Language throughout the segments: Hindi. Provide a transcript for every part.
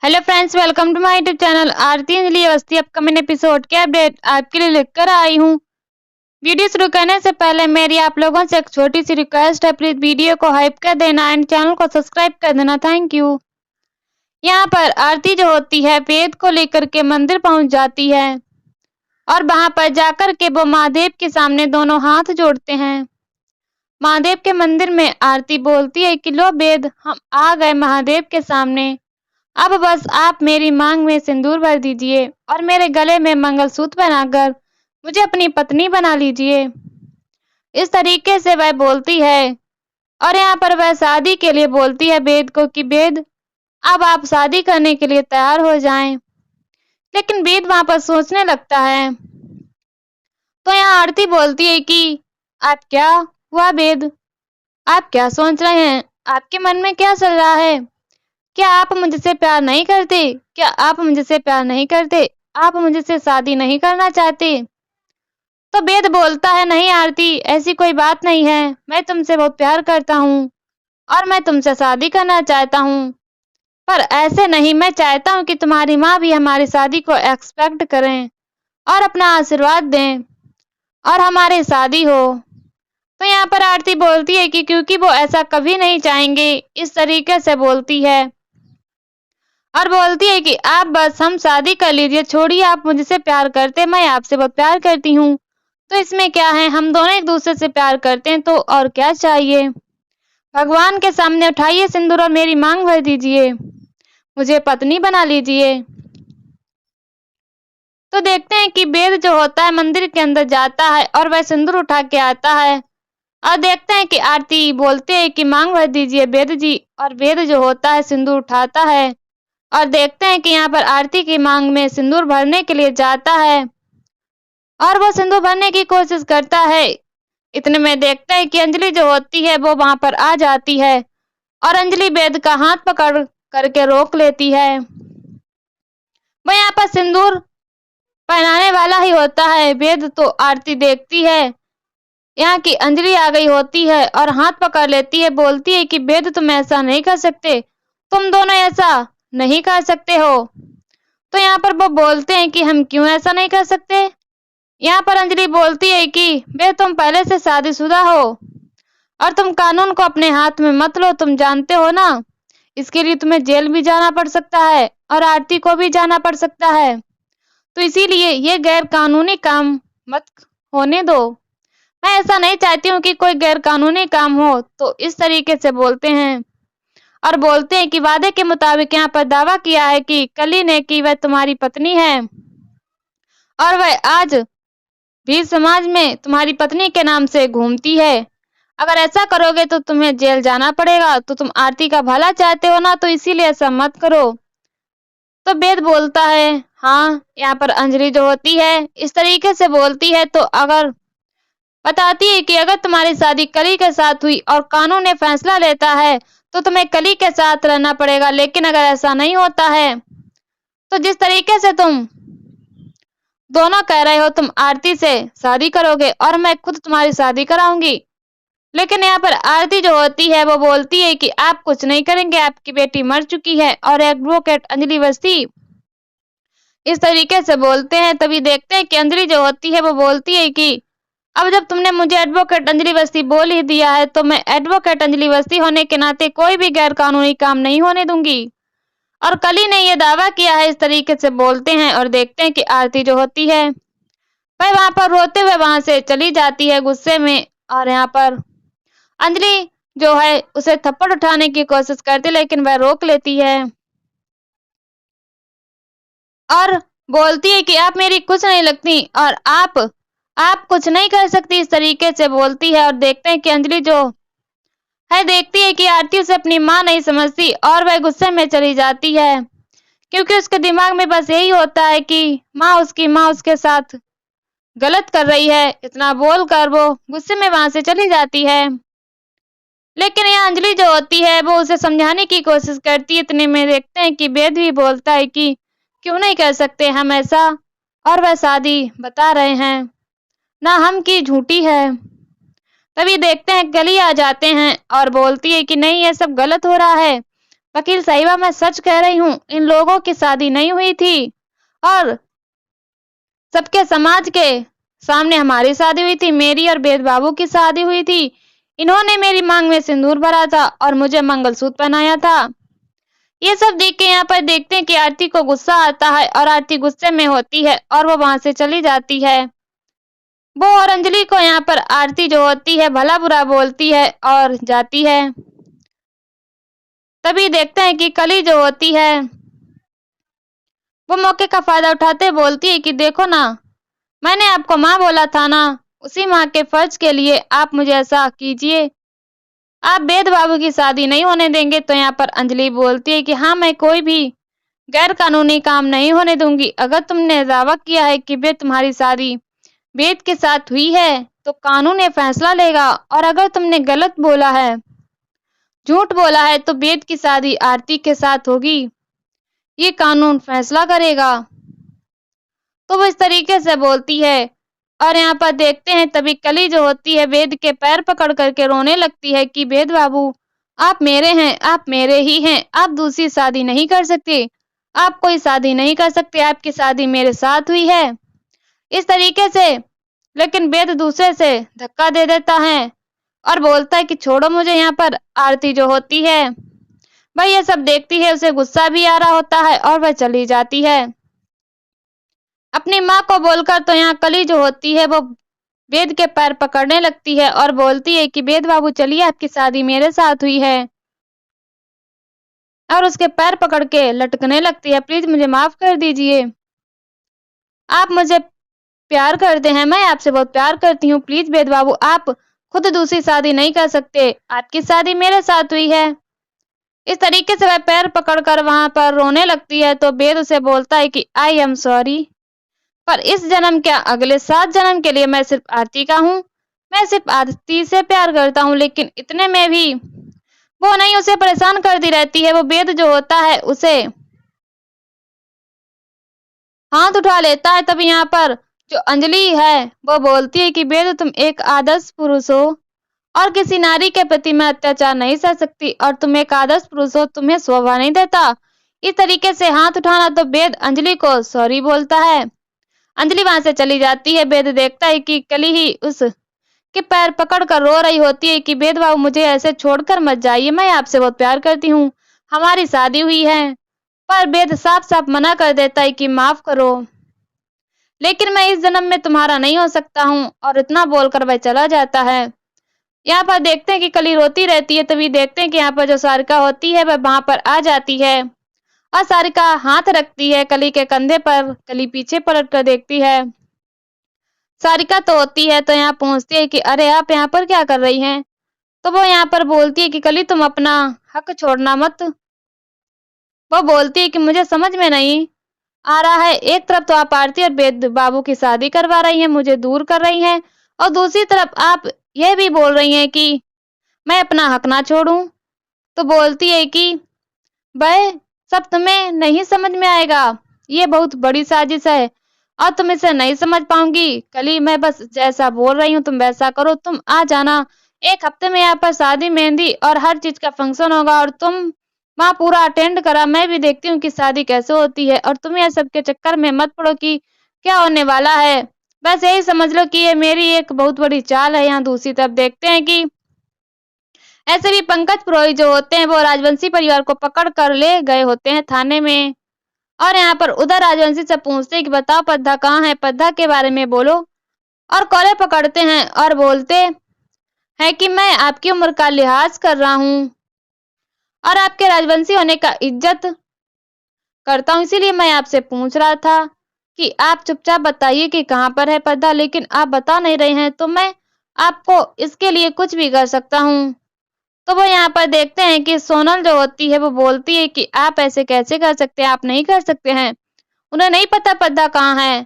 Hello friends, welcome to my YouTube channel Aarti Anjali Awasthi. Upcoming episode के अपडेट आपके लिए लेकर आई हूँ। वीडियो शुरू करने से पहले मेरी आप लोगों से एक छोटी सी रिक्वेस्ट है, प्लीज वीडियो को हाइप कर देना एंड चैनल को सब्सक्राइब कर देना। Thank you. यहाँ पर आरती जो होती है वेद को लेकर के मंदिर पहुंच जाती है और वहां पर जाकर के वो महादेव के सामने दोनों हाथ जोड़ते हैं। महादेव के मंदिर में आरती बोलती है कि लो वेद, हम आ गए महादेव के सामने। अब बस आप मेरी मांग में सिंदूर भर दीजिए और मेरे गले में मंगलसूत्र पहनाकर मुझे अपनी पत्नी बना लीजिए। इस तरीके से वह बोलती है और यहाँ पर वह शादी के लिए बोलती है वेद को कि वेद, अब आप शादी करने के लिए तैयार हो जाएं। लेकिन वेद वहां पर सोचने लगता है। तो यहाँ आरती बोलती है कि आप क्या हुआ वेद, आप क्या सोच रहे हैं, आपके मन में क्या चल रहा है? क्या आप मुझसे प्यार नहीं करते? क्या आप मुझसे प्यार नहीं करते? आप मुझसे शादी नहीं करना चाहते? तो वेद बोलता है, नहीं आरती, ऐसी कोई बात नहीं है। मैं तुमसे बहुत प्यार करता हूँ और मैं तुमसे शादी करना चाहता हूँ। पर ऐसे नहीं, मैं चाहता हूँ कि तुम्हारी माँ भी हमारी शादी को एक्सपेक्ट करें और अपना आशीर्वाद दें और हमारी शादी हो। तो यहाँ पर आरती बोलती है कि क्योंकि वो ऐसा कभी नहीं चाहेंगे। इस तरीके से बोलती है और बोलती है कि आप बस हम शादी कर लीजिए, छोड़िए, आप मुझसे प्यार करते, मैं आपसे बहुत प्यार करती हूँ, तो इसमें क्या है, हम दोनों एक दूसरे से प्यार करते हैं, तो और क्या चाहिए। भगवान के सामने उठाइए सिंदूर और मेरी मांग भर दीजिए, मुझे पत्नी बना लीजिए। तो देखते हैं कि वेद जो होता है मंदिर के अंदर जाता है और वह सिंदूर उठा के आता है और देखते हैं कि आरती बोलते हैं कि मांग भर दीजिए वेद जी, और वेद जो होता है सिंदूर उठाता है और देखते हैं कि यहाँ पर आरती की मांग में सिंदूर भरने के लिए जाता है और वो सिंदूर भरने की कोशिश करता है। इतने में देखते हैं कि अंजलि जो होती है वो वहां पर आ जाती है और अंजलि वेद का हाथ पकड़ करके रोक लेती है। वो यहाँ पर सिंदूर पहनाने वाला ही होता है वेद, तो आरती देखती है यहाँ की अंजलि आ गई होती है और हाथ पकड़ लेती है, बोलती है कि वेद तुम ऐसा नहीं कर सकते, तुम दोनों ऐसा नहीं कर सकते हो। तो यहाँ पर वो बोलते हैं कि हम क्यों ऐसा नहीं कर सकते। यहाँ पर अंजलि बोलती है कि वेद तुम पहले से शादीशुदा हो और तुम कानून को अपने हाथ में मत लो, तुम जानते हो ना, इसके लिए तुम्हें जेल भी जाना पड़ सकता है और आरती को भी जाना पड़ सकता है, तो इसीलिए ये गैर कानूनी काम मत होने दो। मैं ऐसा नहीं चाहती हूँ कि कोई गैर कानूनी काम हो। तो इस तरीके से बोलते हैं और बोलते हैं कि वादे के मुताबिक यहाँ पर दावा किया है कि कली ने कि वह तुम्हारी पत्नी है और वह आज भी समाज में तुम्हारी पत्नी के नाम से घूमती है। अगर ऐसा करोगे तो तुम्हें जेल जाना पड़ेगा, तो तुम आरती का भला चाहते हो ना, तो इसीलिए ऐसा मत करो। तो वेद बोलता है, हाँ, यहाँ पर अंजलि जो होती है इस तरीके से बोलती है, तो अगर बताती है कि अगर तुम्हारी शादी कली के साथ हुई और कानून ने फैसला लेता है तो तुम्हें कली के साथ रहना पड़ेगा, लेकिन अगर ऐसा नहीं होता है तो जिस तरीके से तुम दोनों कह रहे हो तुम आरती से शादी करोगे और मैं खुद तुम्हारी शादी कराऊंगी। लेकिन यहाँ पर आरती जो होती है वो बोलती है कि आप कुछ नहीं करेंगे, आपकी बेटी मर चुकी है। और एडवोकेट अंजलि अवस्थी इस तरीके से बोलते हैं। तभी देखते हैं कि अंजलि जो होती है वो बोलती है कि अब जब तुमने मुझे एडवोकेट अंजलि अवस्थी बोल ही दिया है तो मैं एडवोकेट अंजलि अवस्थी होने के नाते कोई भी गैर कानूनी काम नहीं होने दूंगी। और कली ने ये दावा किया है, इस तरीके से बोलते हैं और देखते हैं कि आरती जो होती है वह वहां पर रोते हुए वहां से चली जाती है गुस्से में। और यहाँ पर अंजलि जो है उसे थप्पड़ उठाने की कोशिश करती, लेकिन वह रोक लेती है और बोलती है कि आप मेरी कुछ नहीं लगती और आप कुछ नहीं कर सकती, इस तरीके से बोलती है। और देखते हैं कि अंजलि जो है देखती है कि आरती उसे अपनी माँ नहीं समझती और वह गुस्से में चली जाती है, क्योंकि उसके दिमाग में बस यही होता है कि माँ उसके साथ गलत कर रही है। इतना बोल कर वो गुस्से में वहां से चली जाती है। लेकिन यह अंजलि जो होती है वो उसे समझाने की कोशिश करती है। इतने में देखते हैं कि वेद भी बोलता है कि क्यों नहीं कर सकते हम ऐसा, और वह शादी बता रहे हैं ना हम की झूठी है। तभी देखते हैं कली आ जाते हैं और बोलती है कि नहीं, ये सब गलत हो रहा है, वकील साहिबा, मैं सच कह रही हूँ, इन लोगों की शादी नहीं हुई थी और सबके समाज के सामने हमारी शादी हुई थी। मेरी और वेद बाबू की शादी हुई थी। इन्होंने मेरी मांग में सिंदूर भरा था और मुझे मंगलसूत्र पहनाया था। ये सब देख के यहाँ पर देखते हैं कि आरती को गुस्सा आता है और आरती गुस्से में होती है और वो वहां से चली जाती है। वो और अंजलि को यहाँ पर आरती जो होती है भला बुरा बोलती है और जाती है। तभी देखते हैं कि कली जो होती है वो मौके का फायदा उठाते बोलती है कि देखो ना, मैंने आपको माँ बोला था ना, उसी माँ के फर्ज के लिए आप मुझे ऐसा कीजिए। आप वेद बाबू की शादी नहीं होने देंगे। तो यहाँ पर अंजलि बोलती है कि हाँ, मैं कोई भी गैर कानूनी काम नहीं होने दूंगी। अगर तुमने दावा किया है कि वे तुम्हारी शादी वेद के साथ हुई है तो कानून ये फैसला लेगा, और अगर तुमने गलत बोला है, झूठ बोला है, तो वेद की शादी आरती के साथ होगी। ये कानून फैसला करेगा। तो वो इस तरीके से बोलती है और यहाँ पर देखते हैं तभी कली जो होती है वेद के पैर पकड़ करके रोने लगती है कि वेद बाबू, आप मेरे हैं, आप मेरे ही हैं, आप दूसरी शादी नहीं कर सकते, आप कोई शादी नहीं कर सकते, आपकी शादी मेरे साथ हुई है। इस तरीके से लेकिन वेद दूसरे से धक्का दे देता है और बोलता है कि छोड़ो मुझे। यहाँ पर आरती जो होती है भाई ये सब देखती है, उसे गुस्सा भी आ रहा होता है और वह चली जाती है अपनी माँ को बोलकर। तो यहाँ कली जो होती है वो वेद के पैर पकड़ने लगती है और बोलती है कि वेद बाबू चलिए, आपकी शादी मेरे साथ हुई है, और उसके पैर पकड़ के लटकने लगती है। प्लीज मुझे माफ कर दीजिए, आप मुझे प्यार करते हैं, मैं आपसे बहुत प्यार करती हूँ। प्लीज वेद बाबू, आप खुद दूसरी शादी नहीं कर सकते, आपकी शादी मेरे साथ हुई है। इस तरीके से वह पैर पकड़कर वहां पर रोने लगती है। तो वेद उसे बोलता है कि आई एम सॉरी, पर इस जन्म क्या अगले 7 जन्म के लिए मैं सिर्फ आरती का हूँ। मैं सिर्फ आरती से प्यार करता हूँ। लेकिन इतने में भी वो नहीं, उसे परेशान करती रहती है। वो वेद जो होता है उसे हाथ उठा लेता है। तभी यहाँ पर जो अंजलि है वो बोलती है कि वेद, तुम एक आदर्श पुरुष हो और किसी नारी के प्रति मैं अत्याचार नहीं सह सकती, और तुम एक आदर्श पुरुष हो, तुम्हें शोभा नहीं देता इस तरीके से हाथ उठाना। तो वेद अंजलि को सॉरी बोलता है। अंजलि वहां से चली जाती है। वेद देखता है कि कली ही उस के पैर पकड़ कर रो रही होती है कि वेद बाबू, मुझे ऐसे छोड़कर मत जाइए, मैं आपसे बहुत प्यार करती हूँ, हमारी शादी हुई है। पर वेद साफ साफ मना कर देता है कि माफ करो, लेकिन मैं इस जन्म में तुम्हारा नहीं हो सकता हूँ, और इतना बोलकर वह चला जाता है। यहाँ पर देखते हैं कि कली रोती रहती है। तभी देखते हैं कि यहाँ पर जो सारिका होती है वह वहां पर आ जाती है और सारिका हाथ रखती है कली के कंधे पर। कली पीछे पलट कर देखती है। सारिका तो होती है तो यहाँ पहुंचती है कि अरे आप यहाँ पर क्या कर रही हैं। तो वो यहाँ पर बोलती है कि कली, तुम अपना हक छोड़ना मत। वो बोलती है कि मुझे समझ में नहीं आ रहा है, एक तरफ तो आप आरती और वेद बाबू की शादी करवा रही हैं, मुझे दूर कर रही हैं, और दूसरी तरफ आप यह भी बोल रही हैं कि मैं अपना हक ना छोड़ूं। तो बोलती है कि वह सब तुम्हें नहीं समझ में आएगा, ये बहुत बड़ी साजिश है और तुम इसे नहीं समझ पाऊंगी। कली, मैं बस जैसा बोल रही हूँ तुम वैसा करो, तुम आ जाना, 1 हफ्ते में यहाँ पर शादी, मेहंदी और हर चीज का फंक्शन होगा, और तुम वहाँ पूरा अटेंड करा। मैं भी देखती हूँ कि शादी कैसे होती है, और तुम ये सब के चक्कर में मत पड़ो कि क्या होने वाला है। बस यही समझ लो कि ये मेरी एक बहुत बड़ी चाल है। यहाँ दूसरी तरफ देखते हैं कि ऐसे भी पंकज पुरोहित जो होते हैं वो राजवंशी परिवार को पकड़ कर ले गए होते हैं थाने में, और यहाँ पर उधर राजवंशी से पूछते हैं कि बताओ पद्धा कहाँ है, पद्धा के बारे में बोलो। और कॉलर पकड़ते हैं और बोलते हैं कि मैं आपकी उम्र का लिहाज कर रहा हूँ और आपके राजवंशी होने का इज्जत करता हूँ, इसीलिए मैं आपसे पूछ रहा था कि आप चुपचाप बताइए कि कहाँ पर है पद्धा, लेकिन आप बता नहीं रहे हैं तो मैं आपको इसके लिए कुछ भी कर सकता हूँ। तो वो यहाँ पर देखते हैं कि सोनल जो होती है वो बोलती है कि आप ऐसे कैसे कर सकते हैं, आप नहीं कर सकते हैं, उन्हें नहीं पता पद्धा कहाँ है।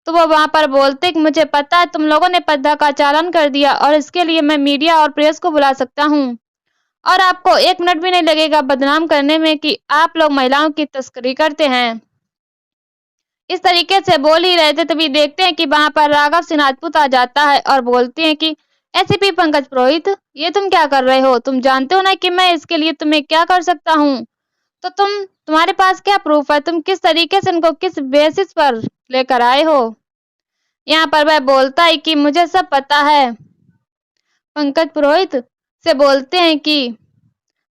तो वो वहां पर बोलते कि मुझे पता है, तुम लोगों ने पद्धा का चालान कर दिया और इसके लिए मैं मीडिया और प्रेस को बुला सकता हूँ, और आपको 1 मिनट भी नहीं लगेगा बदनाम करने में कि आप लोग महिलाओं की तस्करी करते हैं। इस तरीके से बोल ही रहे थे तभी देखते हैं कि वहां पर राघव सिंह राजपूत आ जाता है और बोलते हैं कि एसीपी पंकज पुरोहित, ये तुम क्या कर रहे हो, तुम जानते हो ना कि मैं इसके लिए तुम्हें क्या कर सकता हूँ। तो तुम्हारे पास क्या प्रूफ है? तुम किस तरीके से इनको किस बेसिस पर लेकर आए हो? यहाँ पर वह बोलता है कि मुझे सब पता है। पंकज पुरोहित से बोलते हैं कि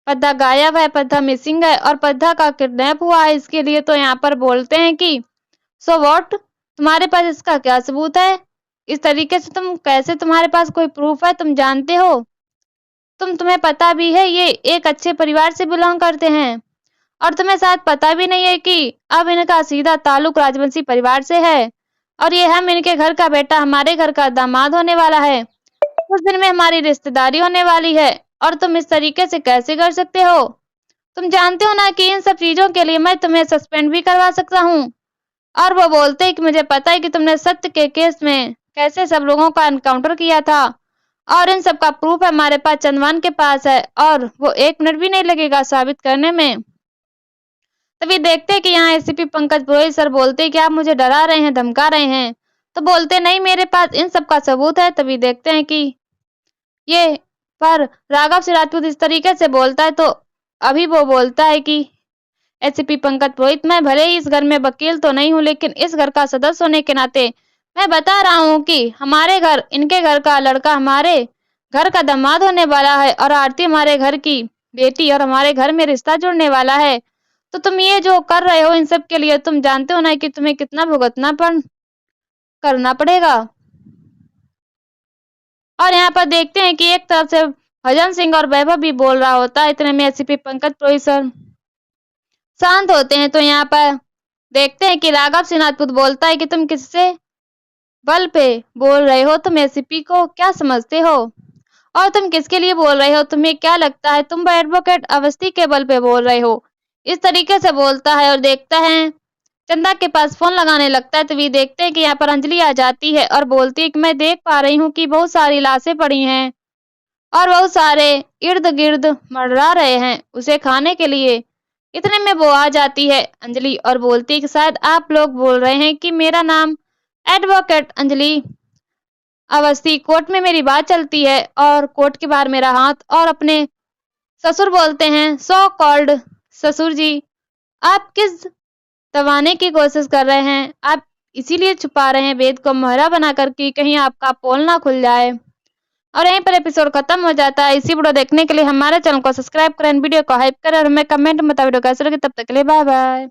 पद्धा गायब है, पद्धा मिसिंग है और पद्धा का किडनैप हुआ है। इसके लिए तो यहाँ पर बोलते हैं कि सो व्हाट, तुम्हारे पास इसका क्या सबूत है? इस तरीके से तुम कैसे, तुम्हारे पास कोई प्रूफ है? तुम जानते हो, तुम्हें पता भी है ये एक अच्छे परिवार से बिलोंग करते हैं और तुम्हें शायद पता भी नहीं है कि अब इनका सीधा ताल्लुक राजवंशी परिवार से है और ये हम इनके घर का बेटा हमारे घर का दामाद होने वाला है। कुछ दिन में हमारी रिश्तेदारी होने वाली है और तुम इस तरीके से कैसे कर सकते हो? तुम जानते हो ना कि इन सब चीजों के लिए मैं तुम्हें सस्पेंड भी करवा सकता हूँ। और वो बोलते हैं कि मुझे पता है कि तुमने सत्य के केस में कैसे सब लोगों का एनकाउंटर किया था और इन सब का प्रूफ हमारे पास चंदवान के पास है और वो 1 मिनट भी नहीं लगेगा साबित करने में। तभी देखते हैं कि यहाँ एसीपी पंकज पुरोहित सर बोलते हैं कि आप मुझे डरा रहे हैं, धमका रहे हैं। तो बोलते नहीं, मेरे पास इन सब का सबूत है। तभी देखते हैं कि ये पर राघव सिंह राजपूत इस तरीके से बोलता है तो अभी वो बोलता है कि एसीपी पंकज पुरोहित, मैं भले ही इस घर में वकील तो नहीं हूँ लेकिन इस घर का सदस्य होने के नाते मैं बता रहा हूँ कि हमारे घर, इनके घर का लड़का हमारे घर का दामाद होने वाला है और आरती हमारे घर की बेटी और हमारे घर में रिश्ता जुड़ने वाला है। तो तुम ये जो कर रहे हो इन सब के लिए तुम जानते हो ना कि तुम्हें कितना भुगतना करना पड़ेगा। और यहाँ पर देखते हैं कि एक तरफ से भजन सिंह और वैभव भी बोल रहा होता है। इतने में एसीपी पंकज पुरोहित सर शांत होते हैं तो यहाँ पर देखते हैं कि राघव सिंह राजपूत बोलता है कि तुम किससे बल पे बोल रहे हो? तुम एसीपी को क्या समझते हो और तुम किसके लिए बोल रहे हो? तुम्हें क्या लगता है तुम एडवोकेट अवस्थी के बल पे बोल रहे हो? इस तरीके से बोलता है और देखता है चंदा के पास फोन लगाने लगता है। तभी देखते हैं कि यहाँ पर अंजलि आ जाती है और बोलती है कि मैं देख पा रही हूँ कि बहुत सारी लाशें पड़ी हैं और बहुत सारे इर्द गिर्द मर्रा रहे हैं उसे खाने के लिए। इतने में वो आ जाती है अंजलि और बोलती है कि शायद आप लोग बोल रहे हैं कि मेरा नाम एडवोकेट अंजलि अवस्थी, कोर्ट में मेरी बात चलती है और कोर्ट के बाहर मेरा हाथ। और अपने ससुर बोलते हैं, सो कॉल्ड ससुर जी, आप किस दबाने की कोशिश कर रहे हैं? आप इसीलिए छुपा रहे हैं वेद को मोहरा बनाकर कि कहीं आपका पोल ना खुल जाए। और यहीं पर एपिसोड खत्म हो जाता है। इसी वीडियो देखने के लिए हमारे चैनल को सब्सक्राइब करें, वीडियो को हाइप करें और हमें कमेंट में बताओ वीडियो कैसे लगे। तब तक के लिए बाय बाय।